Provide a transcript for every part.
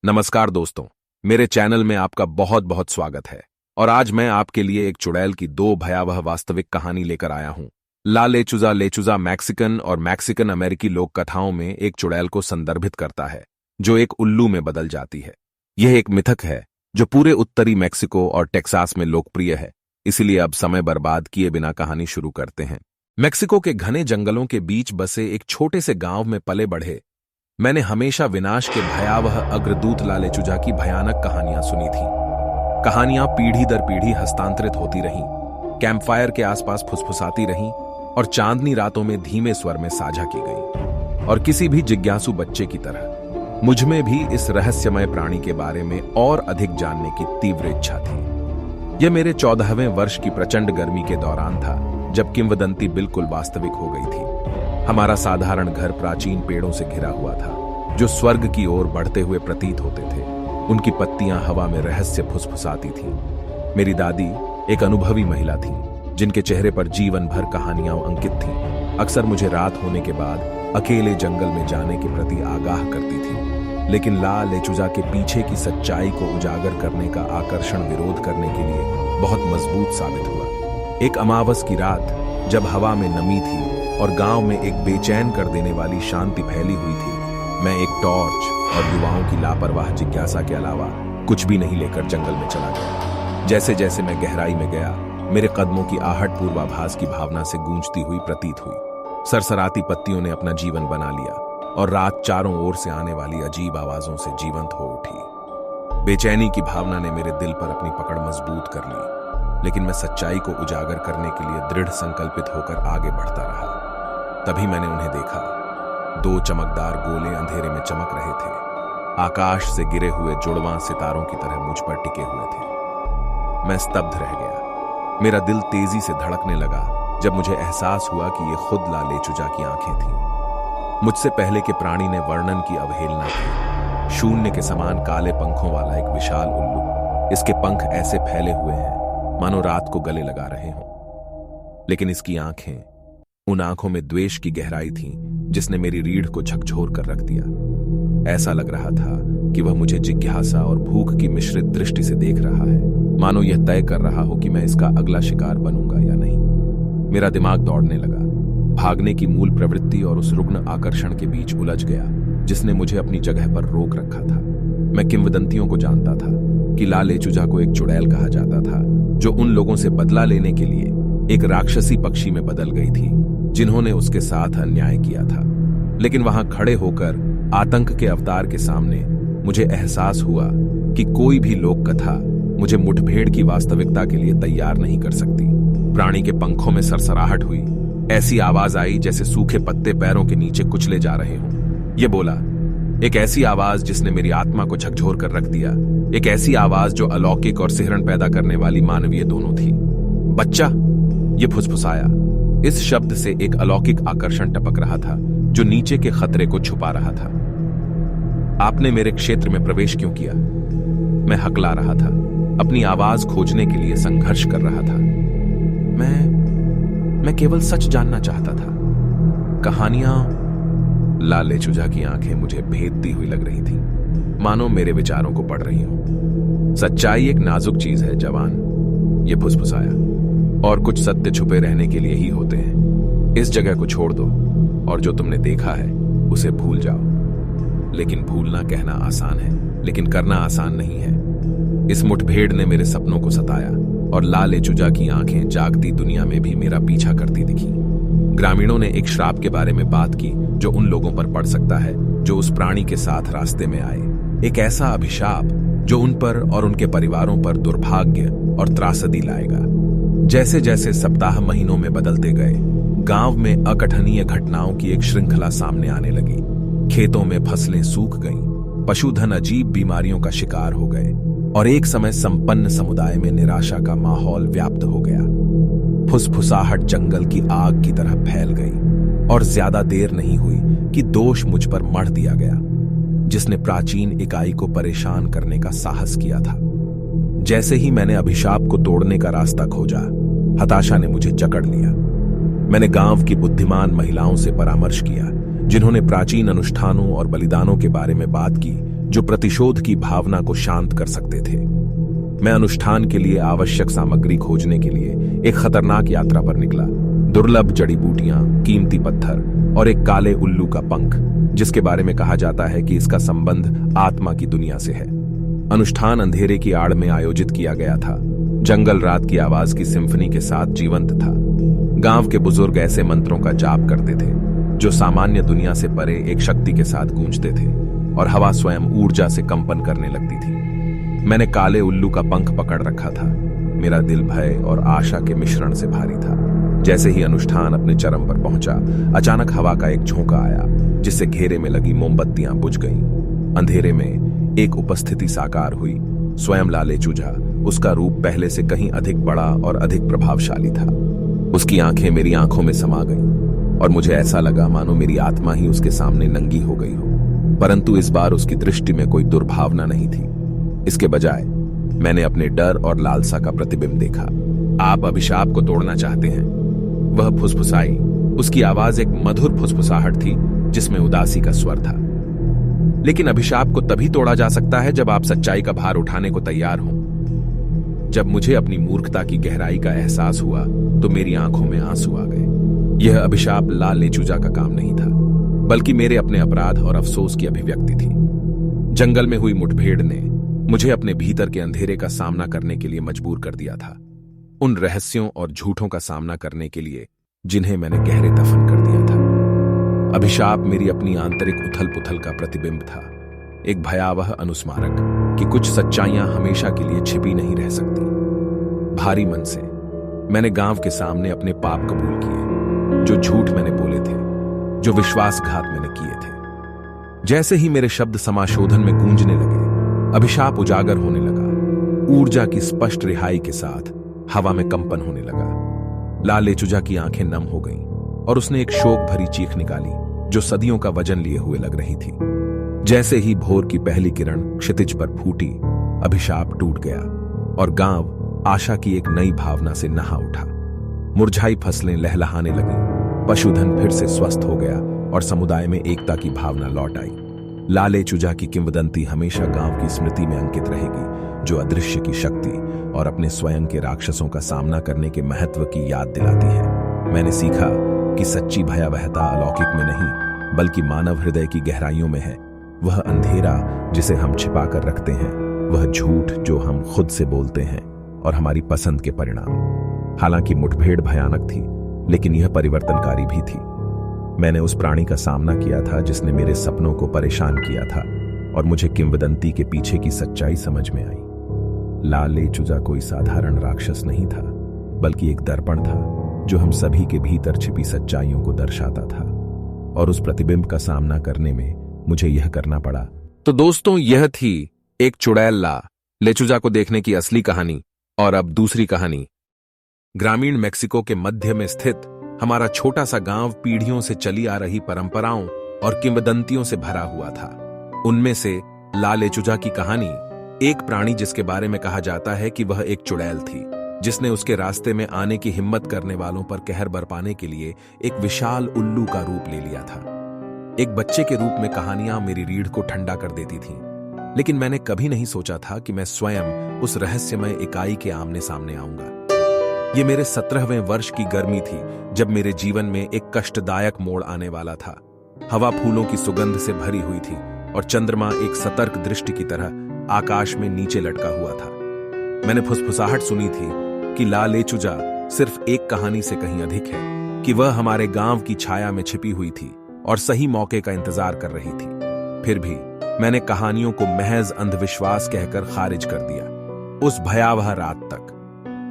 नमस्कार दोस्तों, मेरे चैनल में आपका बहुत बहुत स्वागत है। और आज मैं आपके लिए एक चुड़ैल की दो भयावह वास्तविक कहानी लेकर आया हूं। ला लेचुजा मैक्सिकन और मैक्सिकन अमेरिकी लोक कथाओं में एक चुड़ैल को संदर्भित करता है जो एक उल्लू में बदल जाती है। यह एक मिथक है जो पूरे उत्तरी मैक्सिको और टेक्सास में लोकप्रिय है। इसलिए अब समय बर्बाद किए बिना कहानी शुरू करते हैं। मैक्सिको के घने जंगलों के बीच बसे एक छोटे से गांव में पले बढ़े मैंने हमेशा विनाश के भयावह अग्रदूत ला लेचुजा की भयानक कहानियां सुनी थी। कहानियां पीढ़ी दर पीढ़ी हस्तांतरित होती रहीं, कैंपफायर के आसपास फुसफुसाती रहीं और चांदनी रातों में धीमे स्वर में साझा की गई। और किसी भी जिज्ञासु बच्चे की तरह मुझ में भी इस रहस्यमय प्राणी के बारे में और अधिक जानने की तीव्र इच्छा थी। यह मेरे 14वें वर्ष की प्रचंड गर्मी के दौरान था, जब किंवदंती बिल्कुल वास्तविक हो गई थी। हमारा साधारण घर प्राचीन पेड़ों से घिरा हुआ था जो स्वर्ग की ओर बढ़ते हुए प्रतीत होते थे। उनकी पत्तियां हवा में रहस्य फुसफुसाती थीं। मेरी दादी एक अनुभवी महिला थी जिनके चेहरे पर जीवन भर कहानियां अंकित थीं। अक्सर मुझे रात होने के बाद अकेले जंगल में जाने के प्रति आगाह करती थी, लेकिन ला लेचुजा के पीछे की सच्चाई को उजागर करने का आकर्षण विरोध करने के लिए बहुत मजबूत साबित हुआ। एक अमावस की रात जब हवा में नमी थी और गांव में एक बेचैन कर देने वाली शांति फैली हुई थी, मैं एक टॉर्च और युवाओं की लापरवाह जिज्ञासा के अलावा कुछ भी नहीं लेकर जंगल में चला गया। जैसे जैसे मैं गहराई में गया, मेरे कदमों की आहट पूर्वाभास की भावना से गूंजती हुई प्रतीत हुई। सरसराती पत्तियों ने अपना जीवन बना लिया और रात चारों ओर से आने वाली अजीब आवाजों से जीवंत हो उठी। बेचैनी की भावना ने मेरे दिल पर अपनी पकड़ मजबूत कर ली, लेकिन मैं सच्चाई को उजागर करने के लिए दृढ़ संकल्पित होकर आगे बढ़ता रहा। तभी मैंने उन्हें देखा। दो चमकदार गोले अंधेरे में चमक रहे थे, आकाश से गिरे हुए जुड़वां सितारों की तरह मुझ पर टिके हुए थे। मैं स्तब्ध रह गया। मेरा दिल तेजी से धड़कने लगा जब मुझे एहसास हुआ कि ये खुद ला लेचुजा की आंखें थीं। मुझसे पहले के प्राणी ने वर्णन की अवहेलना की। शून्य के समान काले पंखों वाला एक विशाल उल्लू। इसके पंख ऐसे फैले हुए हैं मानो रात को गले लगा रहे हों, लेकिन इसकी आंखें, उन आंखों में द्वेष की गहराई थी जिसने मेरी रीढ़ को झकझोर कर रख दिया। ऐसा लग रहा था कि वह मुझे जिज्ञासा और भूख की मिश्रित दृष्टि से देख रहा है, मानो यह तय कर रहा हो कि मैं इसका अगला शिकार बनूंगा या नहीं। मेरा दिमाग दौड़ने लगा, भागने की मूल प्रवृत्ति और उस रुग्ण आकर्षण के बीच उलझ गया जिसने मुझे अपनी जगह पर रोक रखा था। मैं किंवदंतियों को जानता था कि ला लेचुजा को एक चुड़ैल कहा जाता था जो उन लोगों से बदला लेने के लिए एक राक्षसी पक्षी में बदल गई थी जिन्होंने उसके साथ अन्याय किया था। लेकिन वहां खड़े होकर आतंक के अवतार के सामने मुझे एहसास हुआ कि कोई भी लोक कथा मुझे मुठभेड़ की वास्तविकता के लिए तैयार नहीं कर सकती। प्राणी के पंखों में सरसराहट हुई। ऐसी आवाज आई जैसे सूखे पत्ते पैरों के नीचे कुचले जा रहे हों। ये बोला, एक ऐसी आवाज जिसने मेरी आत्मा को झकझोर कर रख दिया। एक ऐसी आवाज जो अलौकिक और सिहरन पैदा करने वाली मानवीय दोनों थी। बच्चा, ये फुसफुसाया। इस शब्द से एक अलौकिक आकर्षण टपक रहा था जो नीचे के खतरे को छुपा रहा था। आपने मेरे क्षेत्र में प्रवेश क्यों किया? मैं हकला रहा था, अपनी आवाज खोजने के लिए संघर्ष कर रहा था। मैं केवल सच जानना चाहता था। कहानियां, ला लेचुजा की आंखें मुझे भेदती हुई लग रही थी, मानो मेरे विचारों को पढ़ रही हो। सच्चाई एक नाजुक चीज है जवान, ये फुसफुसाया, और कुछ सत्य छुपे रहने के लिए ही होते हैं। इस जगह को छोड़ दो और जो तुमने देखा है उसे भूल जाओ। लेकिन भूलना कहना आसान है, लेकिन करना आसान नहीं है। इस मुठभेड़ ने मेरे सपनों को सताया और ला लेचुजा की आंखें जागती दुनिया में भी मेरा पीछा करती दिखी। ग्रामीणों ने एक श्राप के बारे में बात की जो उन लोगों पर पड़ सकता है जो उस प्राणी के साथ रास्ते में आए। एक ऐसा अभिशाप जो उन पर और उनके परिवारों पर दुर्भाग्य और त्रासदी लाएगा। जैसे जैसे सप्ताह महीनों में बदलते गए, गांव में अकथनीय घटनाओं की एक श्रृंखला सामने आने लगी। खेतों में फसलें सूख गईं, पशुधन अजीब बीमारियों का शिकार हो गए और एक समय संपन्न समुदाय में निराशा का माहौल व्याप्त हो गया। फुसफुसाहट जंगल की आग की तरह फैल गई और ज्यादा देर नहीं हुई कि दोष मुझ पर मढ़ दिया गया, जिसने प्राचीन इकाई को परेशान करने का साहस किया था। जैसे ही मैंने अभिशाप को तोड़ने का रास्ता खोजा, हताशा ने मुझे जकड़ लिया। मैंने गांव की बुद्धिमान महिलाओं से परामर्श किया जिन्होंने प्राचीन अनुष्ठानों और बलिदानों के बारे में बात की जो प्रतिशोध की भावना को शांत कर सकते थे। मैं अनुष्ठान के लिए आवश्यक सामग्री खोजने के लिए एक खतरनाक यात्रा पर निकला। दुर्लभ जड़ी बूटियां, कीमती पत्थर और एक काले उल्लू का पंख, जिसके बारे में कहा जाता है कि इसका संबंध आत्मा की दुनिया से है। अनुष्ठान अंधेरे की आड़ में आयोजित किया गया था। जंगल रात की आवाज की सिम्फनी के साथ जीवंत था। गांव के बुजुर्ग ऐसे मंत्रों का जाप करते थे जो सामान्य दुनिया से परे एक शक्ति के साथ गूंजते थे, और हवा स्वयं ऊर्जा से कंपन करने लगती थी। मैंने काले उल्लू का पंख पकड़ रखा था। मेरा दिल भय और आशा के मिश्रण से भारी था। जैसे ही अनुष्ठान अपने चरम पर पहुंचा, अचानक हवा का एक झोंका आया, जिससे घेरे में लगी मोमबत्तियां बुझ गईं। अंधेरे में एक उपस्थिति साकार हुई, स्वयं लाले चूजा। उसका रूप पहले से कहीं अधिक बड़ा और अधिक प्रभावशाली था। उसकी आंखें मेरी आंखों में समा गईं और मुझे ऐसा लगा मानो मेरी आत्मा ही उसके सामने नंगी हो गई हो। परंतु इस बार उसकी दृष्टि में कोई दुर्भावना नहीं थी। इसके बजाय मैंने अपने डर और लालसा का प्रतिबिंब देखा। आप अभिशाप को तोड़ना चाहते हैं? वह फुसफुसाई। उसकी आवाज एक मधुर फुसफुसाहट थी जिसमें उदासी का स्वर था। लेकिन अभिशाप को तभी तोड़ा जा सकता है जब आप सच्चाई का भार उठाने को तैयार हों। जब मुझे अपनी मूर्खता की गहराई का एहसास हुआ तो मेरी आंखों में आंसू आ गए। यह अभिशाप लाले चूजा का काम नहीं था, बल्कि मेरे अपने अपराध और अफसोस की अभिव्यक्ति थी। जंगल में हुई मुठभेड़ ने मुझे अपने भीतर के अंधेरे का सामना करने के लिए मजबूर कर दिया था। उन रहस्यों और झूठों का सामना करने के लिए जिन्हें मैंने गहरे दफन कर दिया था। अभिशाप मेरी अपनी आंतरिक उथल पुथल का प्रतिबिंब था, एक भयावह अनुस्मारक कि कुछ सच्चाइयां हमेशा के लिए छिपी नहीं रह सकती। भारी मन से मैंने गांव के सामने अपने पाप कबूल किए, जो झूठ मैंने बोले थे, जो विश्वासघात मैंने किए थे। जैसे ही मेरे शब्द समाशोधन में गूंजने लगे, अभिशाप उजागर होने लगा। ऊर्जा की स्पष्ट रिहाई के साथ हवा में कंपन होने लगा। लाले चूजा की आंखें नम हो गईं और उसने एक शोक भरी चीख निकाली जो सदियों का वजन लिए हुए लग रही थी। जैसे ही भोर की पहली किरण क्षितिज पर फूटी, अभिशाप टूट गया और गांव आशा की एक नई भावना से नहा उठा। मुरझाई फसलें लहलहाने लगीं, पशुधन फिर से स्वस्थ हो गया और समुदाय में एकता की भावना लौट आई। लाले चूजा की किंवदंती हमेशा गांव की स्मृति में अंकित रहेगी, जो अदृश्य की शक्ति और अपने स्वयं के राक्षसों का सामना करने के महत्व की याद दिलाती है। मैंने सीखा कि सच्ची भयावहता अलौकिक में नहीं, बल्कि मानव हृदय की गहराइयों में है। वह अंधेरा जिसे हम छिपा कर रखते हैं, वह झूठ जो हम खुद से बोलते हैं, और हमारी पसंद के परिणाम। हालांकि मुठभेड़ भयानक थी, लेकिन यह परिवर्तनकारी भी थी। मैंने उस प्राणी का सामना किया था जिसने मेरे सपनों को परेशान किया था, और मुझे किंवदंती के पीछे की सच्चाई समझ में आई। लाले चूजा कोई साधारण राक्षस नहीं था, बल्कि एक दर्पण था जो हम सभी के भीतर छिपी सच्चाइयों को दर्शाता था। और उस प्रतिबिंब का सामना करने में मुझे यह करना पड़ा। तो दोस्तों, यह थी एक चुड़ैल लाले चूजा को देखने की असली कहानी। और अब दूसरी कहानी। ग्रामीण मेक्सिको के मध्य में स्थित हमारा छोटा सा गांव पीढ़ियों से चली आ रही परंपराओं और किंवदंतियों से भरा हुआ था। उनमें से लाले चूजा की कहानी एक प्राणी जिसके बारे में कहा जाता है कि वह एक चुड़ैल थी, जिसने उसके रास्ते में आने की हिम्मत करने वालों पर कहर बरपाने के लिए एक विशाल उल्लू का रूप ले लिया था। एक बच्चे के रूप में कहानियां मेरी रीढ़ को ठंडा कर देती थीं, लेकिन मैंने कभी नहीं सोचा था कि मैं स्वयं उस रहस्यमय इकाई के आमने सामने आऊंगा। ये मेरे 17वें वर्ष की गर्मी थी जब मेरे जीवन में एक कष्टदायक मोड़ आने वाला था। हवा फूलों की सुगंध से भरी हुई थी और चंद्रमा एक सतर्क दृष्टि की तरह आकाश में नीचे लटका हुआ था। मैंने फुसफुसाहट सुनी थी कि लाले चूजा सिर्फ एक कहानी से कहीं अधिक है, कि वह हमारे गांव की छाया में छिपी हुई थी और सही मौके का इंतजार कर रही थी। फिर भी मैंने कहानियों को महज अंधविश्वास कहकर खारिज कर दिया। उस भयावह रात तक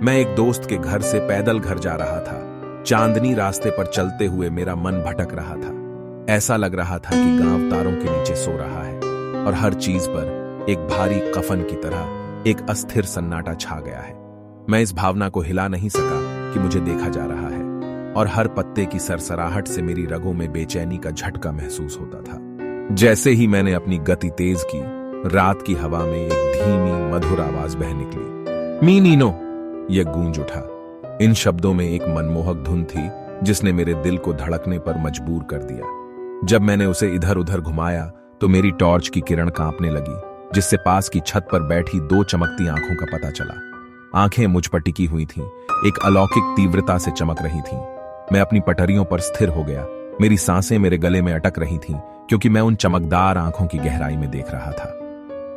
मैं एक दोस्त के घर से पैदल घर जा रहा था। चांदनी रास्ते पर चलते हुए मेरा मन भटक रहा था। ऐसा लग रहा था कि गांव तारों के नीचे सो रहा है और हर चीज पर एक भारी कफन की तरह एक अस्थिर सन्नाटा छा गया है। मैं इस भावना को हिला नहीं सका कि मुझे देखा जा रहा है, और हर पत्ते की सरसराहट से मेरी रगों में बेचैनी का झटका महसूस होता था। जैसे ही मैंने अपनी गति तेज की, रात की हवा में एक धीमी मधुर आवाज बह निकली। मी नीनो, यह गूंज उठा। इन शब्दों में एक मनमोहक धुन थी जिसने मेरे दिल को धड़कने पर मजबूर कर दिया। जब मैंने उसे इधर उधर घुमाया तो मेरी टॉर्च की किरण कांपने लगी, जिससे पास की छत पर बैठी दो चमकती आंखों का पता चला। आंखें मुझ पर टिकी हुई थीं, एक अलौकिक तीव्रता से चमक रही थीं। मैं अपनी पटरियों पर स्थिर हो गया। मेरी सांसें मेरे गले में अटक रही थीं, क्योंकि मैं उन चमकदार आंखों की गहराई में देख रहा था।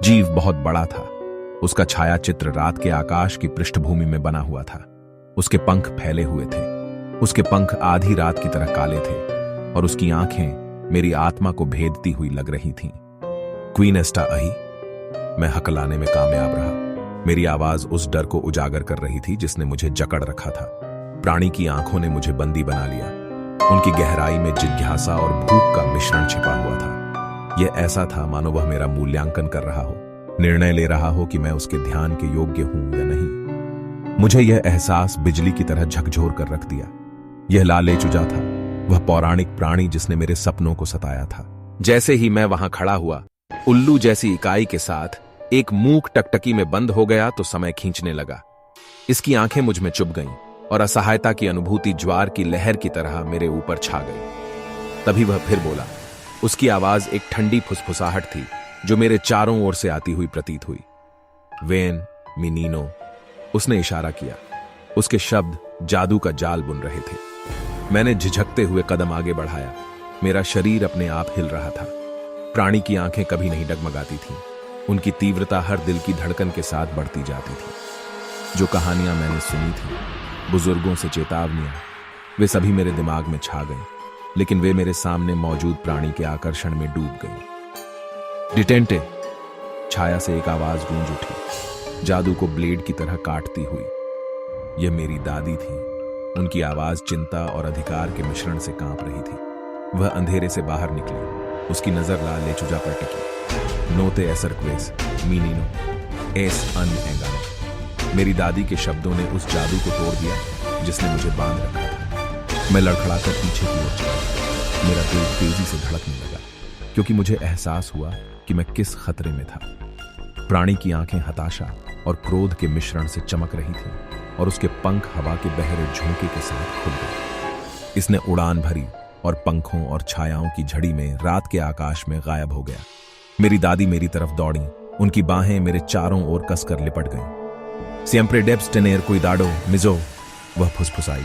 जीव बहुत बड़ा था। उसका छाया चित्र रात के आकाश की पृष्ठभूमि में बना हुआ था। उसके पंख फैले हुए थे। उसके पंख आधी रात की तरह काले थे, और उसकी आंखें मेरी आत्मा को भेदती हुई लग रही थीं। क्वीन एस्टा अही। मैं हकलाने में कामयाब रहा। मेरी आवाज उस डर को उजागर कर रही थी जिसने मुझे जकड़ रखा था। प्राणी की आंखों ने मुझे बंदी बना लिया। उनकी गहराई में जिज्ञासा और भूख का मिश्रण छिपा हुआ था। यह ऐसा था मानो वह मेरा मूल्यांकन कर रहा हो, निर्णय ले रहा हो कि मैं उसके ध्यान के योग्य हूं या नहीं। मुझे यह एहसास बिजली की तरह झकझोर कर रख दिया। यह लालेचुजा था, वह पौराणिक प्राणी जिसने मेरे सपनों को सताया था। जैसे ही मैं वहां खड़ा हुआ, उल्लू जैसी इकाई के साथ एक मूक टकटकी में बंद हो गया तो समय खींचने लगा। इसकी आंखें मुझ में चुभ गईं और असहायता की अनुभूति ज्वार की लहर की तरह मेरे ऊपर छा गई। तभी वह फिर बोला। उसकी आवाज एक ठंडी फुसफुसाहट थी जो मेरे चारों ओर से आती हुई प्रतीत हुई। वेन मिनीनो, उसने इशारा किया। उसके शब्द जादू का जाल बुन रहे थे। मैंने झिझकते हुए कदम आगे बढ़ाया। मेरा शरीर अपने आप हिल रहा था। प्राणी की आंखें कभी नहीं डगमगाती थीं। उनकी तीव्रता हर दिल की धड़कन के साथ बढ़ती जाती थी। जो कहानियां मैंने सुनी थी, बुजुर्गों से चेतावनियां, वे सभी मेरे दिमाग में छा गईं, लेकिन वे मेरे सामने मौजूद प्राणी के आकर्षण में डूब गईं। डिटेंटे, छाया से एक आवाज गूंज उठी, जादू को ब्लेड की तरह काटती हुई। यह मेरी दादी थी। उनकी आवाज चिंता और अधिकार के मिश्रण से कांप रही थी। वह अंधेरे से बाहर निकली। उसकी नजर लालेचुजा पर टिकी। नोते एसरक्वेस मीनीनो एस अन एंगानो। मेरी दादी के शब्दों ने उस जादू को तोड़ दिया जिसने मुझे बांध रखा था। मैं लड़खड़ाकर पीछे की ओर चला। मेरा दिल तेजी से धड़कने लगा, क्योंकि मुझे एहसास हुआ कि मैं किस खतरे में था। प्राणी की आंखें हताशा और क्रोध के मिश्रण से चमक रही थीं, और उसके पंख हवा के बहरे झोंके के साथ खुल गए। इसने उड़ान भरी और पंखों और छायाओं की झड़ी में रात के आकाश में गायब हो गया। मेरी दादी मेरी तरफ दौड़ी। उनकी बाहें मेरे चारों ओर कसकर लिपट गईं। सिएम्प्रे डेप्स टेनेर कुइदाडो मिजो, वह फुसफुसाई।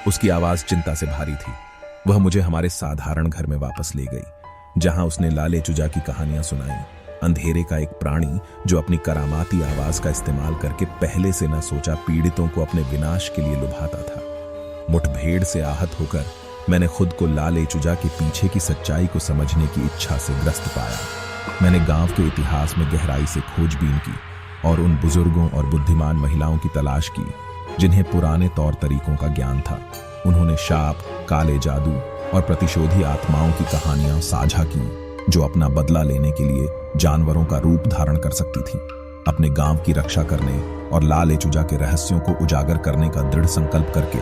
उसकी आवाज चिंता से भारी थी। वह मुझे हमारे साधारण घर में वापस ले गई, जहां उसने लालेचुजा की कहानियां सुनाई। अंधेरे का एक प्राणी जो अपनी करामाती आवाज का इस्तेमाल करके पहले से न सोचा पीड़ितों को अपने विनाश के लिए लुभाता था। मुठभेड़ से आहत होकर मैंने खुद को लालेचुजा के पीछे की सच्चाई को समझने की इच्छा से ग्रस्त पाया। मैंने गांव के इतिहास में गहराई से खोजबीन की और उन बुजुर्गों और बुद्धिमान महिलाओं की तलाश की जिन्हें पुराने तौर तरीकों का ज्ञान था। उन्होंने शाप, काले जादू और प्रतिशोधी आत्माओं की कहानियां साझा की, जो अपना बदला लेने के लिए जानवरों का रूप धारण कर सकती थी। अपने गांव की रक्षा करने और लालेचुजा के रहस्यों को उजागर करने का दृढ़ संकल्प करके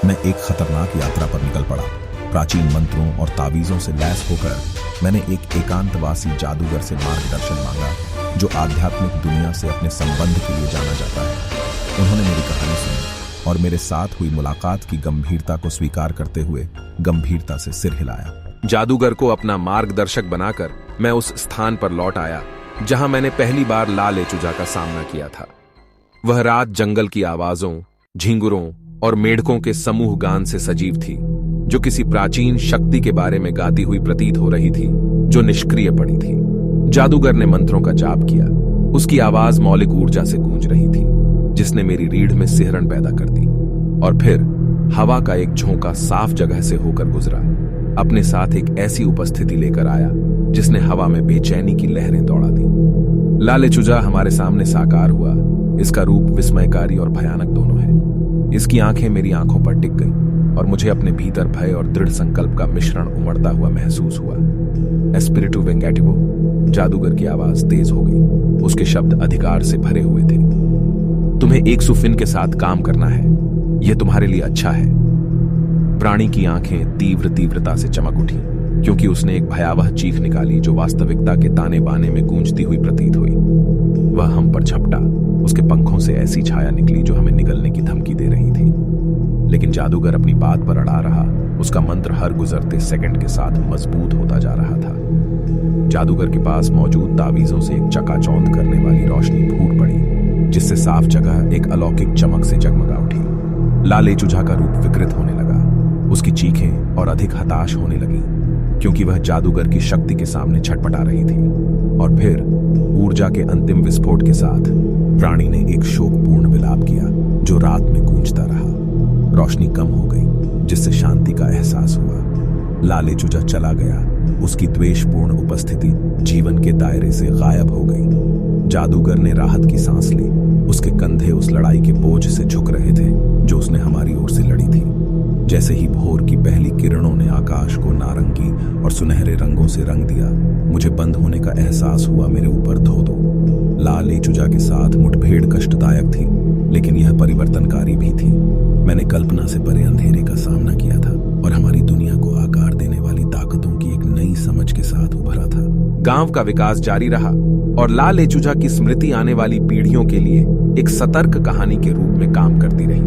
मैं एक खतरनाक यात्रा पर निकल पड़ा। प्राचीन मंत्रों और तावीजों से लैस होकर मैंने एक एकांतवासी जादूगर से मार्गदर्शन मांगा, जो आध्यात्मिक दुनिया से अपने संबंध के लिए जाना जाता है। उन्होंने मेरी कहानी सुनी और मेरे साथ हुई मुलाकात की गंभीरता को स्वीकार करते हुए गंभीरता से सिर हिलाया। जादूगर को अपना मार्गदर्शक बनाकर मैं उस स्थान पर लौट आया जहां मैंने पहली बार लालेचुजा का सामना किया था। वह रात जंगल की आवाजों, झींगुरों और मेढकों के समूह गान से सजीव थी, जो किसी प्राचीन शक्ति के बारे में गाती हुई प्रतीत हो रही थी, जो निष्क्रिय पड़ी थी। जादूगर ने मंत्रों का जाप किया। उसकी आवाज मौलिक ऊर्जा से गूंज रही थी, जिसने मेरी रीढ़ में सिहरन पैदा कर दी। और फिर हवा का एक झोंका साफ जगह से होकर गुजरा, अपने साथ एक ऐसी उपस्थिति लेकर आया जिसने हवा में बेचैनी की लहरें दौड़ा दी। लालेचुजा हमारे सामने साकार हुआ। इसका रूप विस्मयकारी और भयानक दोनों है। इसकी आंखें मेरी आंखों पर टिक गईं और मुझे अपने भीतर भय और दृढ़ संकल्प का मिश्रण उमड़ता हुआ महसूस हुआ। एस्पिरिटू वेंगेटिवो, जादूगर की आवाज तेज हो गई। उसके शब्द अधिकार से भरे हुए थे। तुम्हें एक सुफिन के साथ काम करना है, यह तुम्हारे लिए अच्छा है। प्राणी की आंखें तीव्रता से चमक उठी, क्योंकि उसने एक भयावह चीख निकाली जो वास्तविकता के ताने बाने में गूंजती हुई प्रतीत हुई। वह हम पर झपटा। उसके पंखों से ऐसी छाया निकली जो हमें निगलने की धमकी दे रही थी। लेकिन जादूगर अपनी बात पर अड़ा रहा। उसका मंत्र हर गुजरते सेकंड के साथ मजबूत होता जा रहा था। जादूगर के पास मौजूद तावीजों से एक चकाचौंध करने वाली रोशनी फूट पड़ी, जिससे साफ जगह एक अलौकिक चमक से जगमगा उठी। लाले चुजा का रूप विकृत होने लगा। उसकी चीखें और अधिक हताश होने लगी, क्योंकि वह जादूगर की शक्ति के सामने छटपटा रही थी। और फिर ऊर्जा के अंतिम विस्फोट के साथ प्राणी ने एक शोकपूर्ण विलाप किया, जो रात में गूंजता रहा। रोशनी कम हो गई, जिससे शांति का एहसास हुआ। लाले चुजा चला गया। उसकी द्वेषपूर्ण उपस्थिति जीवन के दायरे से गायब हो गई। जादूगर ने राहत की सांस ली। उसके कंधे उस लड़ाई के बोझ से झुक रहे थे जो उसने हमारी ओर से लड़ी थी। जैसे ही भोर की पहली किरणों ने आकाश को नारंगी और सुनहरे रंगों से रंग दिया, मुझे बंद होने का एहसास हुआ। मेरे ऊपर धो दो। लाले चुजा के साथ मुठभेड़ कष्टदायक थी, लेकिन यह परिवर्तनकारी भी थी। मैंने कल्पना से परे अंधेरे का सामना किया था और हमारी दुनिया को आकार देने वाली ताकतों की एक नई समझ के साथ उभरा था। गांव का विकास जारी रहा और लाले चुजा की स्मृति आने वाली पीढ़ियों के लिए एक सतर्क कहानी के रूप में काम करती रही।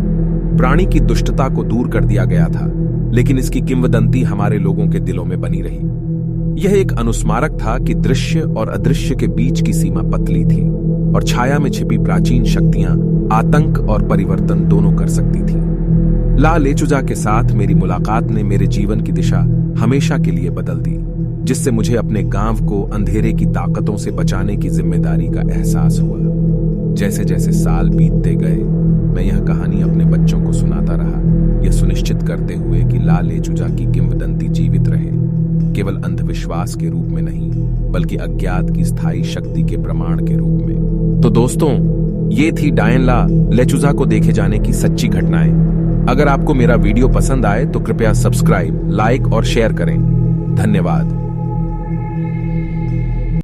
प्राणी की दुष्टता को दूर कर दिया गया था, लेकिन इसकी किंवदंती हमारे लोगों के दिलों में बनी रही। यह एक अनुस्मारक था कि दृश्य और अदृश्य के बीच की सीमा पतली थी और छाया में छिपी प्राचीन शक्तियां आतंक और परिवर्तन दोनों कर सकती थी। लाले चुजा के साथ मेरी मुलाकात ने मेरे जीवन की दिशा हमेशा के लिए बदल दी, जिससे मुझे अपने गांव को अंधेरे की ताकतों से बचाने की जिम्मेदारी का एहसास हुआ। जैसे जैसे साल बीतते गए, मैं यह कहानी अपने बच्चों को सुनाता रहा, यह सुनिश्चित करते हुए कि लाले चुजा की किंवदंती जीवित रहे, केवल अंधविश्वास के रूप में नहीं, बल्कि अज्ञात की स्थायी शक्ति के प्रमाण के रूप में। तो दोस्तों, ये थी डायन ला लेचुजा को देखे जाने की सच्ची घटनाएं। अगर आपको मेरा वीडियो पसंद आए तो कृपया सब्सक्राइब, लाइक और शेयर करें। धन्यवाद।